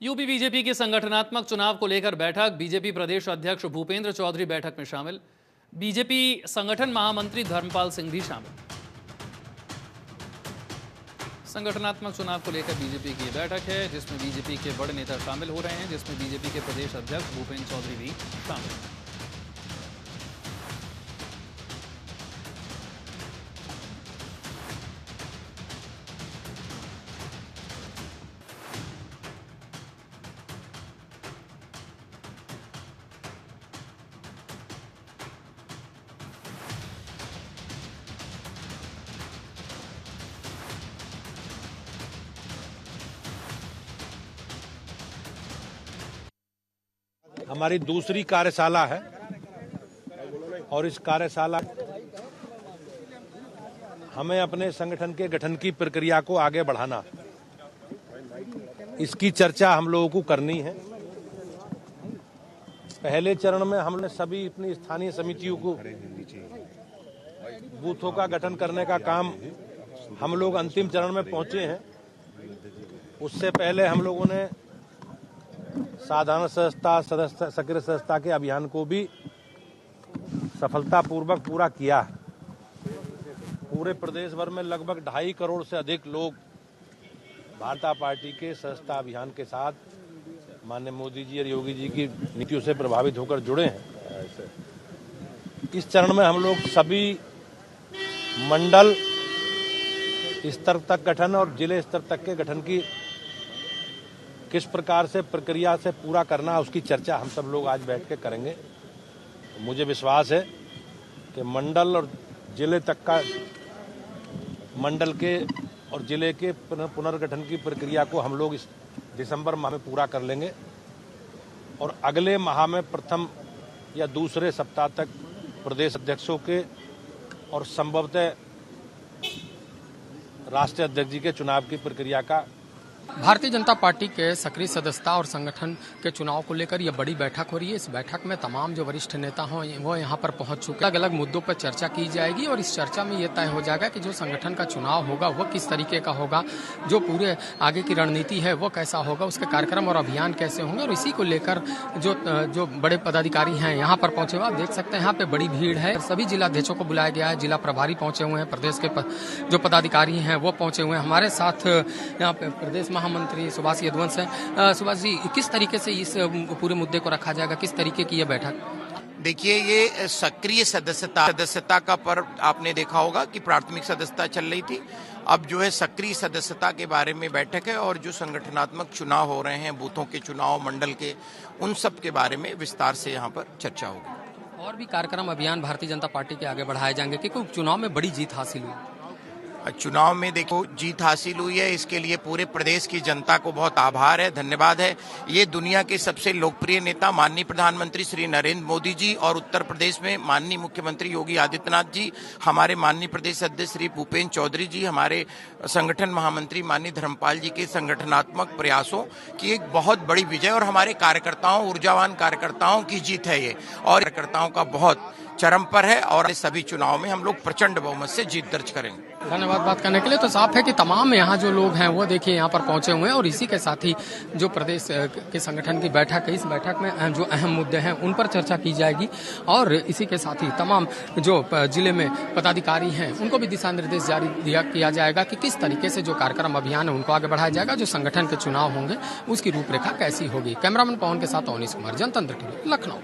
UP BJP के संगठनात्मक चुनाव को लेकर बैठक। बीजेपी प्रदेश अध्यक्ष भूपेंद्र चौधरी बैठक में शामिल। बीजेपी संगठन महामंत्री धर्मपाल सिंह भी शामिल। संगठनात्मक चुनाव को लेकर बीजेपी की बैठक है, जिसमें बीजेपी के बड़े नेता शामिल हो रहे हैं, जिसमें बीजेपी के प्रदेश अध्यक्ष भूपेंद्र चौधरी भी शामिल हैं। हमारी दूसरी कार्यशाला है और इस कार्यशाला हमें अपने संगठन के गठन की प्रक्रिया को आगे बढ़ाना, इसकी चर्चा हम लोगों को करनी है। पहले चरण में हमने सभी अपनी स्थानीय समितियों को बूथों का गठन करने का काम हम लोग अंतिम चरण में पहुंचे हैं। उससे पहले हम लोगों ने साधारण सदस्यता सक्रिय सदस्यता के अभियान को भी सफलतापूर्वक पूरा किया है। पूरे प्रदेश भर में लगभग 2.5 करोड़ से अधिक लोग भाजपा पार्टी के सदस्यता अभियान के साथ माननीय मोदी जी और योगी जी की नीतियों से प्रभावित होकर जुड़े हैं। इस चरण में हम लोग सभी मंडल स्तर तक गठन और जिले स्तर तक के गठन की किस प्रकार से प्रक्रिया से पूरा करना, उसकी चर्चा हम सब लोग आज बैठ के करेंगे। मुझे विश्वास है कि मंडल और जिले तक का मंडल के और जिले के पुनर्गठन की प्रक्रिया को हम लोग इस दिसंबर माह में पूरा कर लेंगे और अगले माह में प्रथम या दूसरे सप्ताह तक प्रदेश अध्यक्षों के और संभवतः राष्ट्रीय अध्यक्ष जी के चुनाव की प्रक्रिया का भारतीय जनता पार्टी के सक्रिय सदस्यता और संगठन के चुनाव को लेकर यह बड़ी बैठक हो रही है। इस बैठक में तमाम जो वरिष्ठ नेता हों वो यहाँ पर पहुंच चुके हैं। अलग अलग मुद्दों पर चर्चा की जाएगी और इस चर्चा में यह तय हो जाएगा कि जो संगठन का चुनाव होगा वो किस तरीके का होगा, जो पूरे आगे की रणनीति है वो कैसा होगा, उसके कार्यक्रम और अभियान कैसे होंगे। और इसी को लेकर जो बड़े पदाधिकारी हैं यहाँ पर पहुंचे हुए, आप देख सकते हैं यहाँ पे बड़ी भीड़ है। सभी जिलाध्यक्षों को बुलाया गया है, जिला प्रभारी पहुंचे हुए हैं, प्रदेश के जो पदाधिकारी हैं वो पहुंचे हुए हैं। हमारे साथ यहाँ पे प्रदेश महामंत्री सुभाष यदुवंश है। सुभाष जी, किस तरीके से इस पूरे मुद्दे को रखा जाएगा, किस तरीके की यह बैठक? देखिए, ये सक्रिय सदस्यता का पर्व आपने देखा होगा कि प्राथमिक सदस्यता चल रही थी। अब जो है सक्रिय सदस्यता के बारे में बैठक है और जो संगठनात्मक चुनाव हो रहे हैं, बूथों के चुनाव, मंडल के, उन सब के बारे में विस्तार से यहाँ पर चर्चा होगी। और भी कार्यक्रम अभियान भारतीय जनता पार्टी के आगे बढ़ाए जाएंगे क्योंकि चुनाव में बड़ी जीत हासिल हुई। चुनाव में देखो जीत हासिल हुई है, इसके लिए पूरे प्रदेश की जनता को बहुत आभार है, धन्यवाद है। ये दुनिया के सबसे लोकप्रिय नेता माननीय प्रधानमंत्री श्री नरेंद्र मोदी जी और उत्तर प्रदेश में माननीय मुख्यमंत्री योगी आदित्यनाथ जी, हमारे माननीय प्रदेश अध्यक्ष श्री भूपेंद्र चौधरी जी, हमारे संगठन महामंत्री माननीय धर्मपाल जी के संगठनात्मक प्रयासों की एक बहुत बड़ी विजय और हमारे कार्यकर्ताओं, ऊर्जावान कार्यकर्ताओं की जीत है ये, और कार्यकर्ताओं का बहुत चरम पर है और सभी चुनाव में हम लोग प्रचंड बहुमत से जीत दर्ज करेंगे। धन्यवाद बात करने के लिए। तो साफ है कि तमाम यहाँ जो लोग हैं वो देखिए यहाँ पर पहुंचे हुए हैं और इसी के साथ ही जो प्रदेश के संगठन की बैठक है, इस बैठक में जो अहम मुद्दे हैं उन पर चर्चा की जाएगी और इसी के साथ ही तमाम जो जिले में पदाधिकारी हैं उनको भी दिशा निर्देश जारी किया जाएगा कि किस तरीके से जो कार्यक्रम अभियान है उनको आगे बढ़ाया जाएगा, जो संगठन के चुनाव होंगे उसकी रूपरेखा कैसी होगी। कैमरामैन पवन के साथ अवनीश कुमार, जनतंत्र टीवी, लखनऊ।